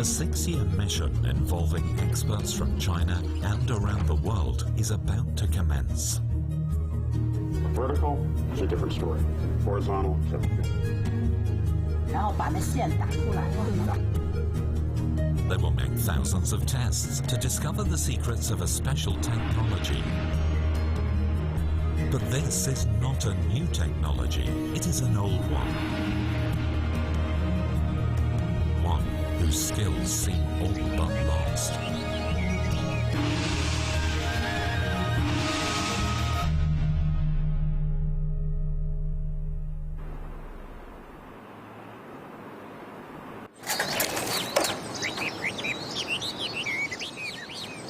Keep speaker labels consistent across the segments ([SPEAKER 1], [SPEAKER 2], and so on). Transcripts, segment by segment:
[SPEAKER 1] A 6-year mission involving experts from China and around the world is about to commence.
[SPEAKER 2] Vertical is a different story. Horizontal is a
[SPEAKER 1] They will make thousands of tests to discover the secrets of a special technology. But this is not a new technology, it is an old one. One whose skills seem all but lost.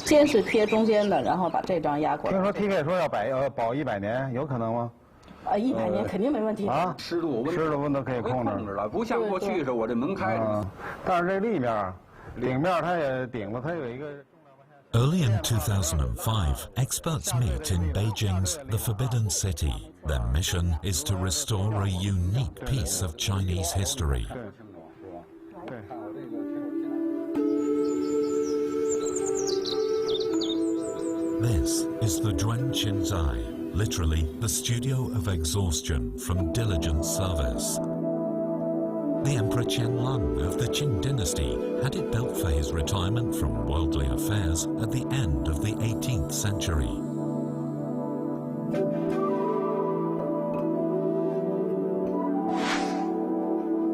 [SPEAKER 3] 先是贴中间的，然后把这张压过来。
[SPEAKER 4] 听说 TK 说要保100年，有可能吗
[SPEAKER 3] ？100年肯定没问题。
[SPEAKER 4] 啊，
[SPEAKER 2] 湿度
[SPEAKER 4] 温度可以控制
[SPEAKER 2] 了，不像过去是我这门开着。
[SPEAKER 4] 但是这立面、顶面它也顶了，它有一个。
[SPEAKER 1] Early in 2005, experts meet in Beijing's The Forbidden City. Their mission is to restore a unique piece of Chinese history. This is the Juanqinzhai, literally the studio of exhaustion from diligent service. The Emperor Qianlong of the Qing dynasty had it built for his retirement from worldly affairs at the end of the 18th century.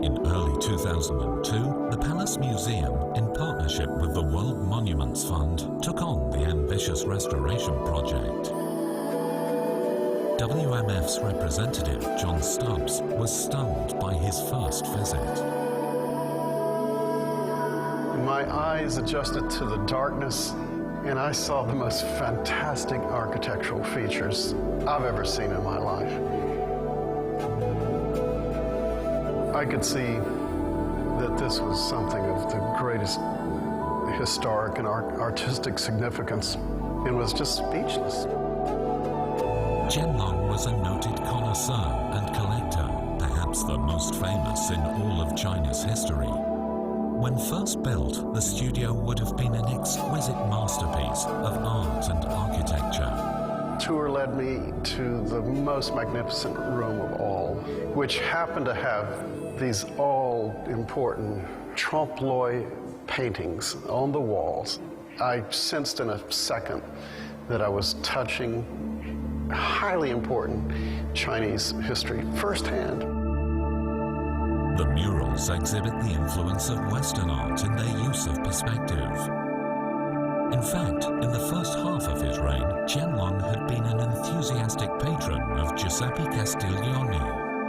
[SPEAKER 1] In early 2002, the Palace Museum, in partnership with the World Monuments Fund, took on the ambitious restoration project. WMF's representative, John Stubbs, was stunned by his first visit.
[SPEAKER 5] My eyes adjusted to the darkness, and I saw the most fantastic architectural features I've ever seen in my life. I could see that this was something of the greatest historic and artistic significance, and was just speechless.
[SPEAKER 1] Qianlong was a noted connoisseur and collector, perhaps the most famous in all of China's history. When first built, the studio would have been an exquisite masterpiece of art and architecture.
[SPEAKER 5] The tour led me to the most magnificent room of all, which happened to have these all-important trompe-l'oeil paintings on the walls. I sensed in a second that I was touching highly important Chinese history firsthand.
[SPEAKER 1] The murals exhibit the influence of Western art in their use of perspective. In fact, in the first half of his reign, Qianlong had been an enthusiastic patron of Giuseppe Castiglione.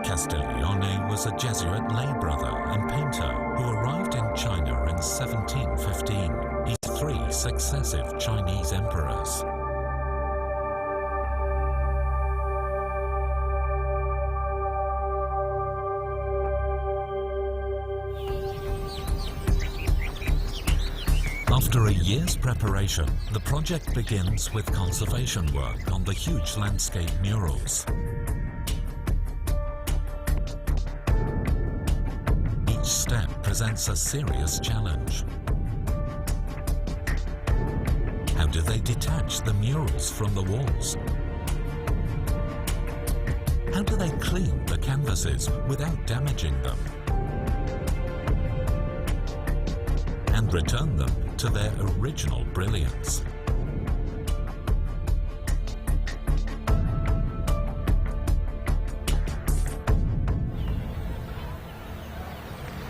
[SPEAKER 1] Castiglione was a Jesuit lay brother and painter who arrived in China in 1715. He's 3 successive Chinese emperors. After a year's preparation, the project begins with conservation work on the huge landscape murals. Each step presents a serious challenge. How do they detach the murals from the walls? How do they clean the canvases without damaging them? And return them to their original brilliance.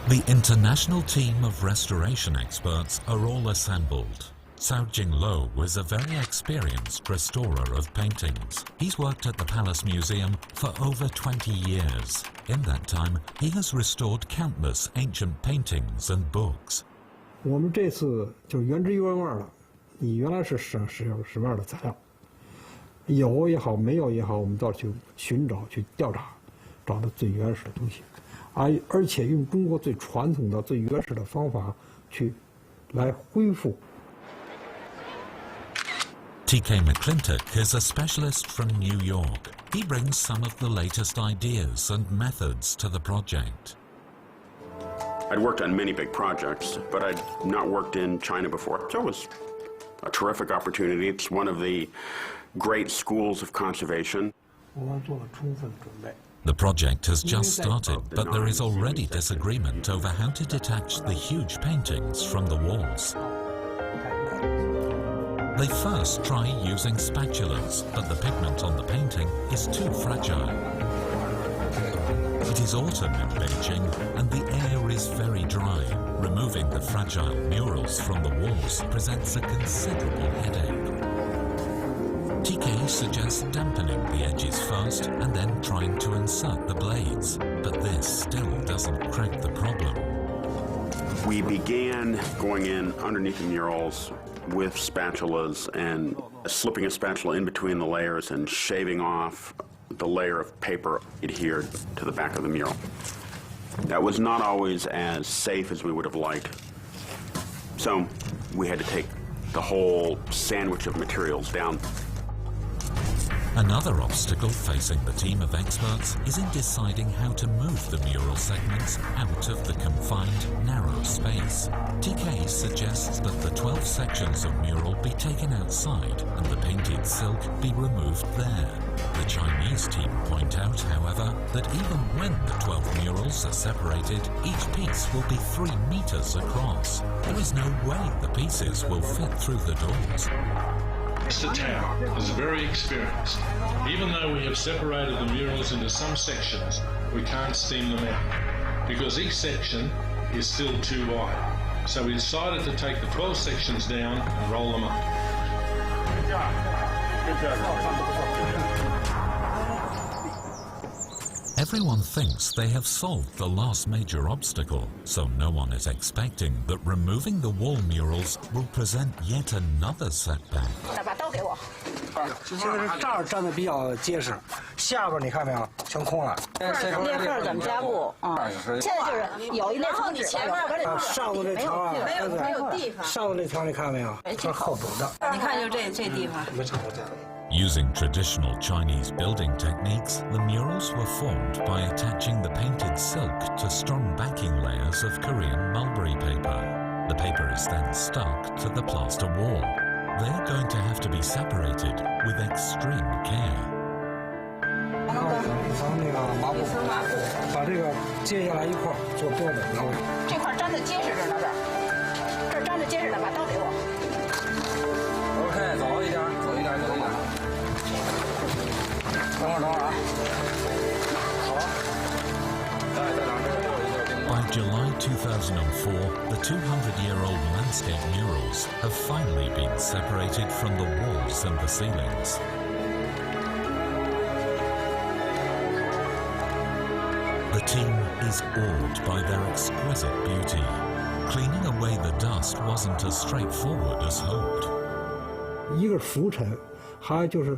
[SPEAKER 1] The international team of restoration experts are all assembled. Cao Jinglo was a very experienced restorer of paintings. He's worked at the Palace Museum for over 20 years. In that time, he has restored countless ancient paintings and books.
[SPEAKER 6] 我们这次就原汁原味了，你原来是使用什么样的材料，有也好，没有也好，我们都要去寻找、去调查，找到最原始的东西，而且用中国最传统的、最原始的方法去来恢复。
[SPEAKER 1] TK McClintock is a specialist from New York. He brings some of the latest ideas and methods to the project.
[SPEAKER 2] I'd worked on many big projects, but I'd not worked in China before. So it was a terrific opportunity. It's one of the great schools of conservation.
[SPEAKER 1] The project has just started, but there is already disagreement over how to detach the huge paintings from the walls. They first try using spatulas, but the pigment on the painting is too fragile. It is autumn in Beijing, and the air is very dry. Removing the fragile murals from the walls presents a considerable headache. TK suggests dampening the edges first and then trying to insert the blades, but this still doesn't crack the problem.
[SPEAKER 2] We began going in underneath the murals with spatulas and slipping a spatula in between the layers and shaving off the layer of paper adhered to the back of the mural. That was not always as safe as we would have liked. So we had to take the whole sandwich of materials down.
[SPEAKER 1] Another obstacle facing the team of experts is in deciding how to move the mural segments out of the confined, narrow space. TK suggests that the 12 sections of mural be taken outside and the painted silk be removed there. The Chinese team point out, however, that even when the 12 murals are separated, each piece will be 3 meters across. There is no way the pieces will fit through the doors.
[SPEAKER 7] Mr. Tao is very experienced. Even though we have separated the murals into some sections, we can't steam them out because each section is still too wide. So we decided to take the 12 sections down and roll them up.
[SPEAKER 2] Good job. Good job.
[SPEAKER 1] Everyone thinks they have solved the last major obstacle, so no one is expecting that removing the wall murals will present yet another setback.
[SPEAKER 3] 把刀给我。
[SPEAKER 8] 现在是这儿站的比较结实，下边你看没有，全空了。
[SPEAKER 3] 裂缝怎么加固啊？现在就是有一那层纸，前面
[SPEAKER 8] 上头这条啊，
[SPEAKER 3] 没有地方。
[SPEAKER 8] 上头这条你看没有？它后补的。
[SPEAKER 3] 你看就这地方。
[SPEAKER 8] 没差不多。
[SPEAKER 1] Using traditional Chinese building techniques, the murals were formed by attaching the painted silk to strong backing layers of Korean mulberry paper. The paper is then stuck to the plaster wall. They're going to have to be separated with extreme care.
[SPEAKER 8] 一层那个麻布，把这个接下来一块做标准的位置。
[SPEAKER 3] 这块粘的结实着呢，这儿粘的结实呢，把刀给我。
[SPEAKER 8] OK， 走一点就能打。 等会儿啊！好，By
[SPEAKER 1] July 2004, the 200-year-old landscape murals have finally been separated from the walls and the ceilings. The team is awed by their exquisite beauty. Cleaning away the dust wasn't as straightforward as hoped.
[SPEAKER 6] 一个是浮尘，还有就是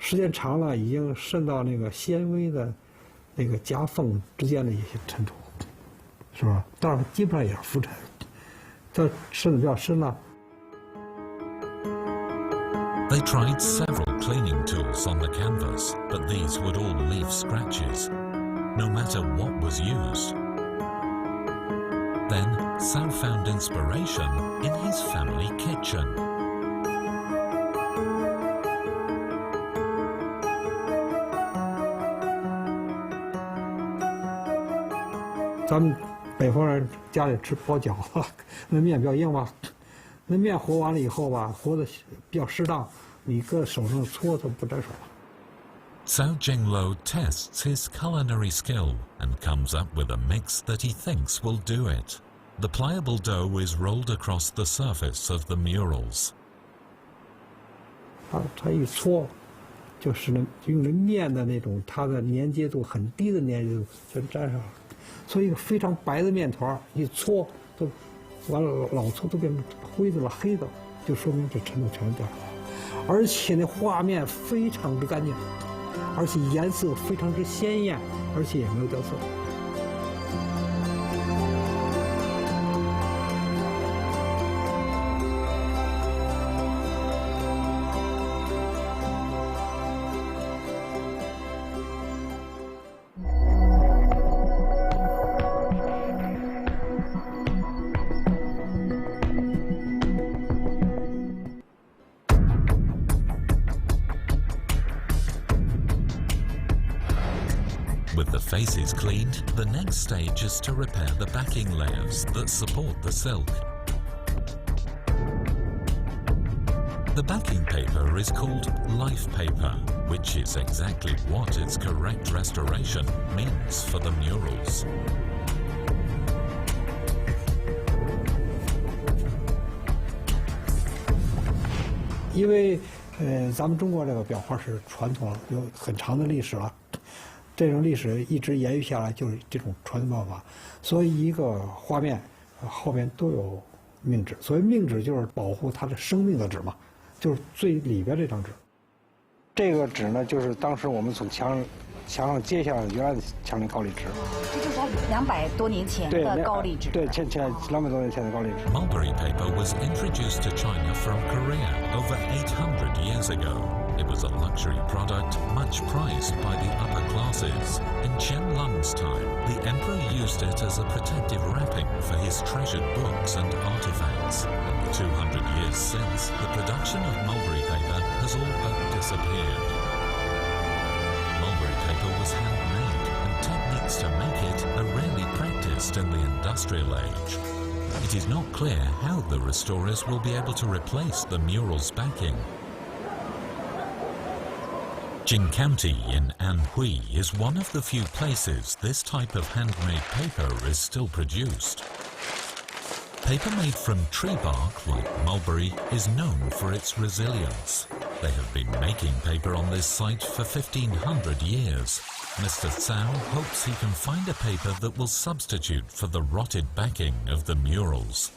[SPEAKER 6] 时间长了已经渗到那个纤维的那个夹缝之间的一些尘土，是吧？当然基本上也是浮尘，这渗的比较深了。
[SPEAKER 1] They tried several cleaning tools on the canvas, but these would all leave scratches, no matter what was used. Then, Sao found inspiration in his family kitchen.
[SPEAKER 6] 咱们北方人家里吃包饺子，那面比较硬吧，那面和完了以后吧，和的比较适当，你搁手上搓它不沾手。
[SPEAKER 1] Cao Jinglo tests his culinary skill and comes up with a mix that he thinks will do it. The pliable dough is rolled across the surface of the murals.
[SPEAKER 6] 它一搓，就是用那面的那种，它的粘结度很低的粘结度全粘上了。 所以一个非常白的面团一搓都完了，老搓都变成灰的了、黑的，就说明这尘土全掉下来，而且那画面非常之干净，而且颜色非常之鲜艳，而且也没有掉色。
[SPEAKER 1] With the faces cleaned, the next stage is to repair the backing layers that support the silk. The backing paper is called life paper, which is exactly what its correct restoration means for the murals.
[SPEAKER 6] 因为咱们中国这个裱画是传统有很长的历史了，这种历史一直延续下来就是这种传统办法，所以一个画面后面都有命纸，所谓命纸就是保护它的生命的纸嘛，就是最里边这张纸。这个纸呢，就是当时我们从墙上揭下来原来的墙面高丽纸。
[SPEAKER 3] 这就是200多年前的高丽纸。
[SPEAKER 6] 对，200多年前的高丽纸。
[SPEAKER 1] Mulberry paper was introduced to China from Korea over 800 years ago. It was a luxury product much prized by the upper classes. In Qianlong's time, the emperor used it as a protective wrapping for his treasured books and artifacts. In the 200 years since, the production of mulberry paper has all but disappeared. Mulberry paper was handmade, and techniques to make it are rarely practiced in the industrial age. It is not clear how the restorers will be able to replace the mural's backing. Jing County in Anhui is one of the few places this type of handmade paper is still produced. Paper made from tree bark, like mulberry, is known for its resilience. They have been making paper on this site for 1,500 years. Mr. Cao hopes he can find a paper that will substitute for the rotted backing of the murals.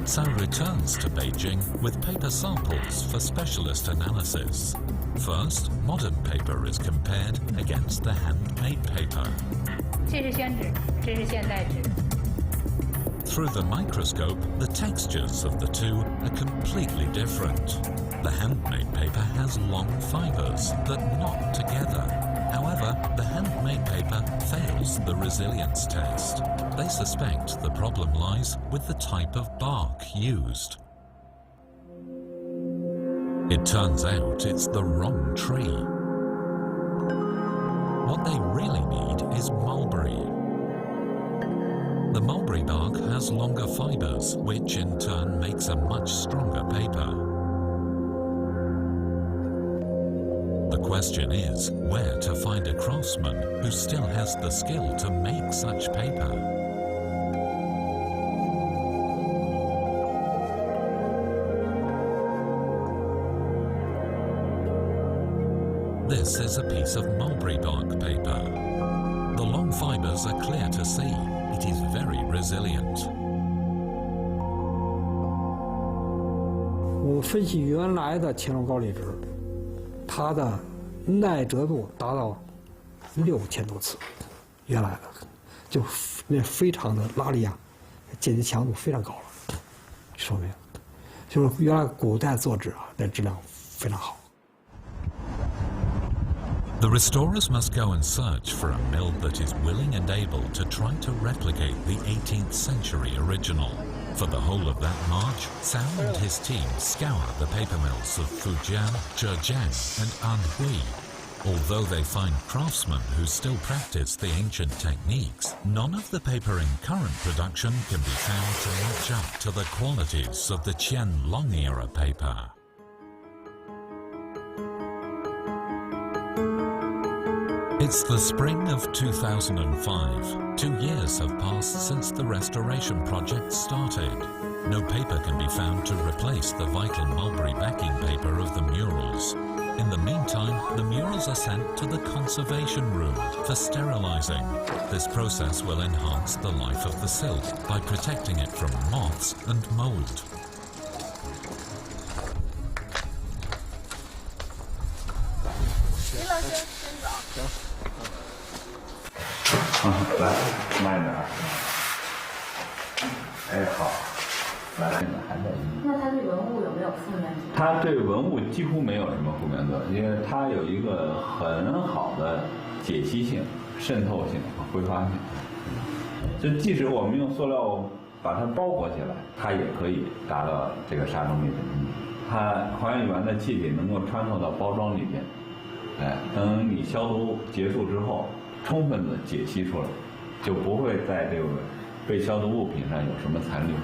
[SPEAKER 1] Cao returns to Beijing with paper samples for specialist analysis. First, modern paper is compared against the handmade paper.
[SPEAKER 9] 这是宣纸，这是现代纸。
[SPEAKER 1] Through the microscope, the textures of the two are completely different. The handmade paper has long fibers that knot together. However, the handmade paper fails the resilience test. They suspect the problem lies with the type of bark used. It turns out it's the wrong tree. What they really need is mulberry. The mulberry bark has longer fibers, which in turn makes a much stronger paper. The question is where to find a craftsman who still has the skill to make such paper. This is a piece of mulberry bark paper. The long fibers are clear to see. It is very resilient.
[SPEAKER 6] 我分析原来的乾隆高丽纸，它的耐折度达到6000多次，原来的就那非常的拉力啊，剪辑强度非常高了，说明就是原来古代做纸啊，那质量非常好。
[SPEAKER 1] The restorers must go and search for a mill that is willing and able to try to replicate the 18th century original. For the whole of that march, Cao and his team scour the paper mills of Fujian, Zhejiang and Anhui. Although they find craftsmen who still practice the ancient techniques, none of the paper in current production can be found to match up to the qualities of the Qianlong era paper. It's the spring of 2005. 2 years have passed since the restoration project started. No paper can be found to replace the vital mulberry backing paper of the murals. In the meantime, the murals are sent to the conservation room for sterilizing. This process will enhance the life of the silk by protecting it from moths and mold.
[SPEAKER 10] 来，慢点。哎，好，来，还在。
[SPEAKER 9] 那他对文物有没有负面？
[SPEAKER 10] 他对文物几乎没有什么负面作用，因为他有一个很好的解析性、渗透性和挥发性。就即使我们用塑料把它包裹起来，它也可以达到这个杀虫灭菌的目的。它还原的气体能够穿透到包装里边，哎，等你消毒结束之后，充分的解析出来，就不会在这个被消毒物品上有什么残留，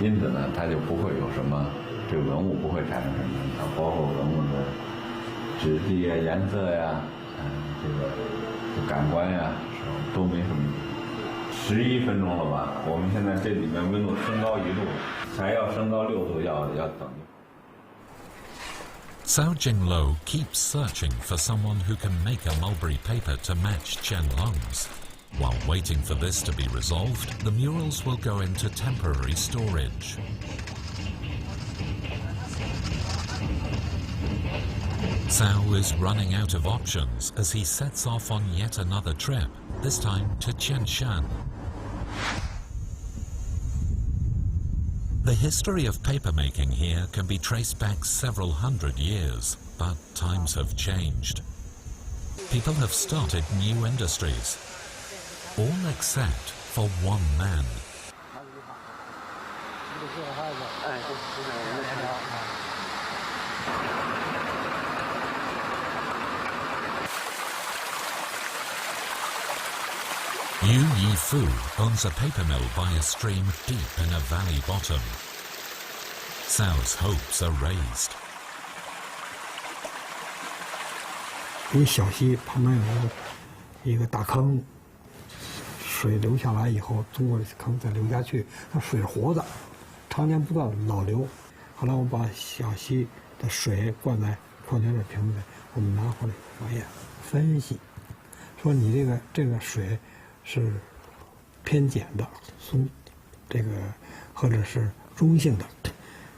[SPEAKER 10] 因此呢，它就不会有什么这个文物不会产生什么影响，包括文物的质地啊、颜色呀、这个感官呀，都没什么。11分钟了吧？我们现在这里面温度升高1度，还要升高6度，要等一会儿。
[SPEAKER 1] Cao Jinglo keeps searching for someone who can make a mulberry paper to match Qianlong's. While waiting for this to be resolved, the murals will go into temporary storage. Cao is running out of options as he sets off on yet another trip, this time to Qianshan. The history of papermaking here can be traced back several hundred years, but times have changed. People have started new industries, all except for one man. Yu Yifu owns a paper mill by a stream deep in a valley bottom. Cao's hopes are raised.
[SPEAKER 6] 一个小溪旁边有一个大坑，水流下来以后，通过坑再流下去，它水是活的，常年不断的老流。后来我们把小溪的水灌在矿泉水瓶子里，我们拿回来化验分析，说你这个水是偏碱的、这个或者是中性的，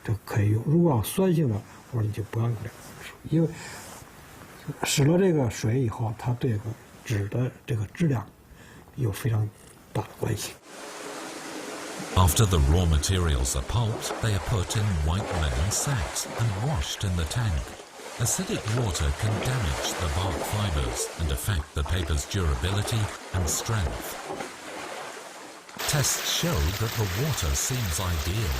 [SPEAKER 6] 这可以用。如果要酸性的，我说你就不要用这个，因为使了这个水以后，它对这个纸的这个质量有非常大的关系。
[SPEAKER 1] After the raw materials are pulped, they are put in white linen sacks and washed in the tank. Acidic water can damage the bark fibers and affect the paper's durability and strength. Tests show that the water seems ideal.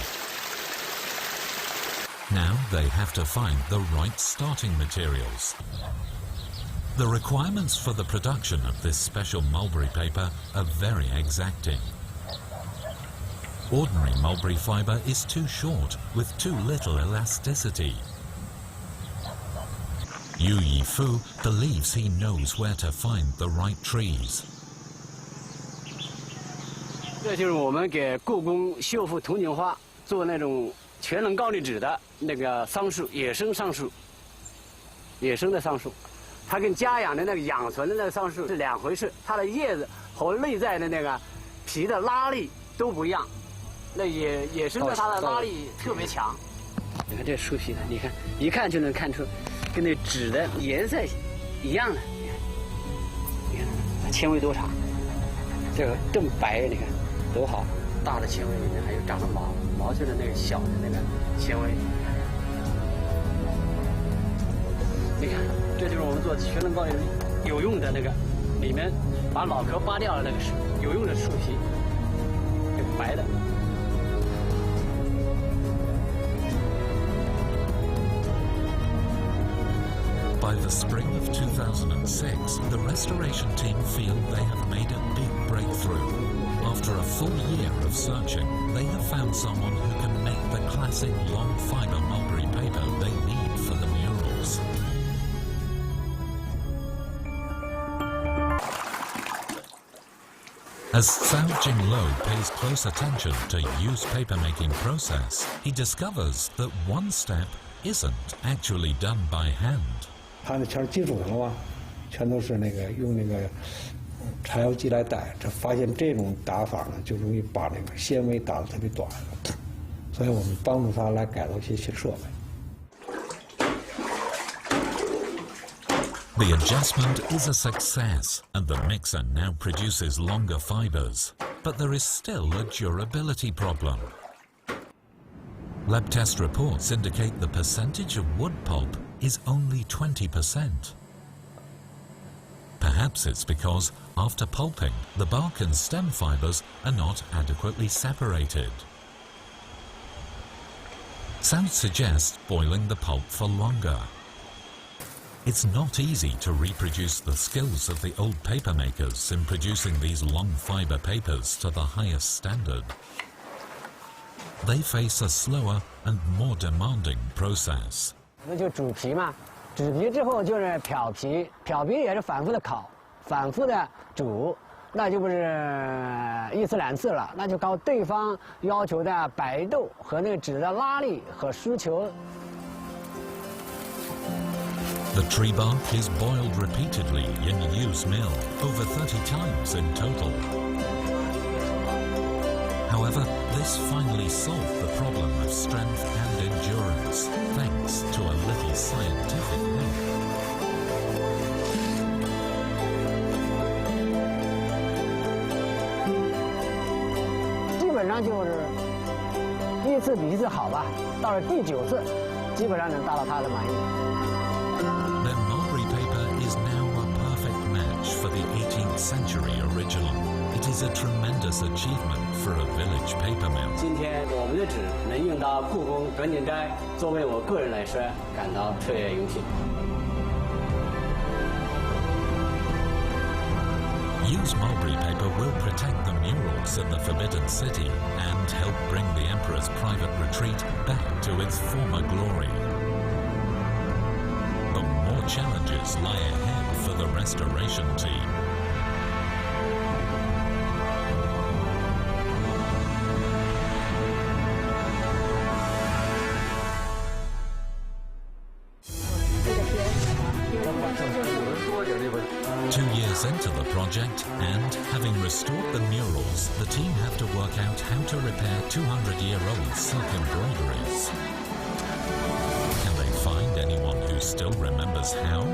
[SPEAKER 1] Now they have to find the right starting materials. The requirements for the production of this special mulberry paper are very exacting. Ordinary mulberry fiber is too short, with too little elasticity. Yu Yifu believes he knows where to find the right trees.
[SPEAKER 11] 这就是我们给故宫修复铜镜花做那种全能高丽纸的那个桑树，野生桑树。野生的桑树，它跟家养的那个养存的那个桑树是两回事，它的叶子和内在的那个皮的拉力都不一样。那野生的它的拉力特别强。你看这树皮的，你看一看就能看出。 跟那纸的颜色一样的，你看纤维多长，这个这么白，你看多好，大的纤维里面还有长了毛线的那个小的那个纤维。你看，这就是我们做全能高丽有用的那个，里面把老壳扒掉了那个有用的树皮，这个白的。
[SPEAKER 1] By the spring of 2006, the restoration team feel they have made a big breakthrough. After a full year of searching, they have found someone who can make the classic long fiber mulberry paper they need for the murals. As Cao Jinglo pays close attention to Yu's papermaking process, he discovers that one step isn't actually done by hand.
[SPEAKER 6] 它那全是金属的了吧，全都是那个用那个柴油机来带。这发现这种打法呢，就容易把那个纤维打得特别短，所以我们帮助他来改造一些新设备。
[SPEAKER 1] The adjustment is a success, and the mixer now produces longer fibers. But there is still a durability problem. Lab test reports indicate the percentage of wood pulp is only 20%. Perhaps it's because, after pulping, the bark and stem fibers are not adequately separated. Sounds suggest boiling the pulp for longer. It's not easy to reproduce the skills of the old paper makers in producing these long fiber papers to the highest standard. They face a slower and more demanding process.
[SPEAKER 11] 那就煮皮嘛，煮皮之后就是漂皮，漂皮也是反复的烤，反复的煮，那就不是一次两次了，那就靠对方要求的白豆和那个纸的拉力和输球。
[SPEAKER 1] The tree bark is boiled repeatedly in Yu's mill, over 30 times in total. However, this finally solved the problem of strength and endurance, thanks to a little scientific link.
[SPEAKER 11] 基本上就是一次比一次好吧，到了第9次，基本上能达到他的满意。
[SPEAKER 1] Their mulberry paper is now a perfect match for the 18th century original. It is a tremendous achievement for a village paper mill.
[SPEAKER 11] 今天我们的纸能运到故宫转景斋，作为我个人来说，感到特别荣幸。
[SPEAKER 1] Yu's mulberry paper will protect the murals in the Forbidden City and help bring the Emperor's private retreat back to its former glory. But more challenges lie ahead for the restoration team. Into the project, and having restored the murals, the team have to work out how to repair 200-year-old silk embroideries. Can they find anyone who still remembers how?